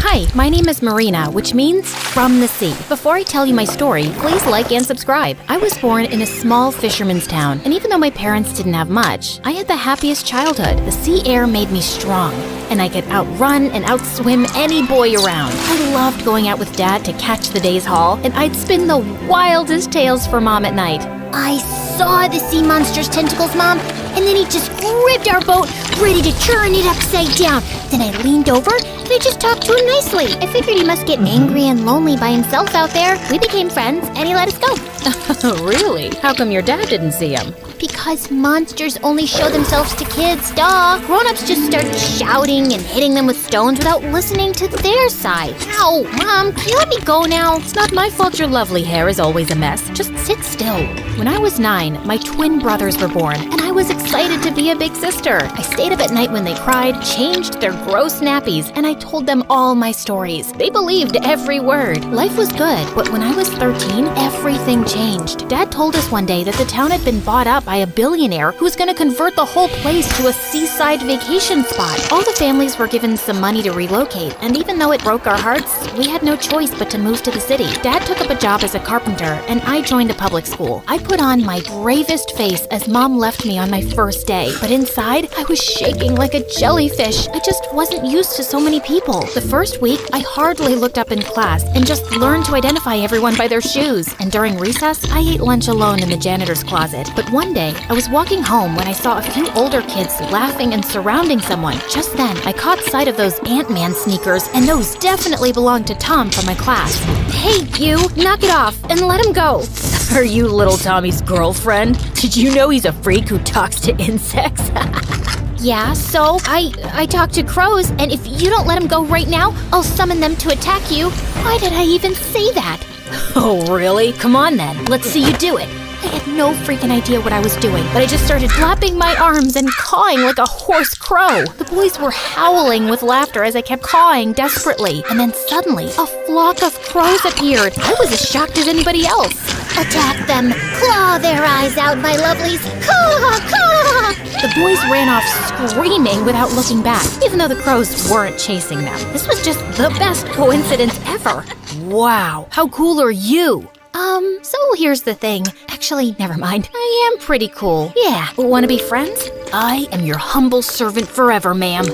Hi, my name is Marina, which means from the sea. Before I tell you my story, please like and subscribe. I was born in a small fisherman's town, and even though my parents didn't have much, I had the happiest childhood. The sea air made me strong, and I could outrun and outswim any boy around. I loved going out with Dad to catch the day's haul, and I'd spin the wildest tales for Mom at night. I saw the sea monster's tentacles, Mom, and then he just gripped our boat, ready to turn it upside down. Then I leaned over and I just talked to him nicely. I figured he must get angry and lonely by himself out there. We became friends, and he let us go. Really? How come your dad didn't see him? Because monsters only show themselves to kids, duh. Grown-ups just start shouting and hitting them with stones without listening to their side. Ow, Mom, can you let me go now? It's not my fault your lovely hair is always a mess. Just sit still. When I was 9, my twin brothers were born, and I was excited to be a big sister. I stayed up at night when they cried, changed their gross nappies, and I told them all my stories. They believed every word. Life was good, but when I was 13, everything changed. Dad told us one day that the town had been bought up by a billionaire who was going to convert the whole place to a seaside vacation spot. All the families were given some money to relocate, and even though it broke our hearts, we had no choice but to move to the city. Dad took up a job as a carpenter, and I joined a public school. I put on my bravest face as Mom left me on my first day, but inside, I was shaking like a jellyfish. I just wasn't used to so many people. The first week, I hardly looked up in class and just learned to identify everyone by their shoes. And during recess, I ate lunch alone in the janitor's closet. But one day, I was walking home when I saw a few older kids laughing and surrounding someone. Just then, I caught sight of those Ant-Man sneakers, and those definitely belonged to Tom from my class. Hey, you, knock it off and let him go. Are you little Tommy's girlfriend? Did you know he's a freak who talks to insects? Yeah, so I talked to crows, and if you don't let him go right now, I'll summon them to attack you. Why did I even say that? Oh, really? Come on then, let's see you do it. I had no freaking idea what I was doing, but I just started flapping my arms and cawing like a hoarse crow. The boys were howling with laughter as I kept cawing desperately. And then suddenly, a flock of crows appeared. I was as shocked as anybody else. Attack them! Claw their eyes out, my lovelies! Caw! Caw! The boys ran off screaming without looking back, even though the crows weren't chasing them. This was just the best coincidence ever. Wow, how cool are you? So here's the thing. Actually, never mind. I am pretty cool. Yeah, wanna be friends? I am your humble servant forever, ma'am.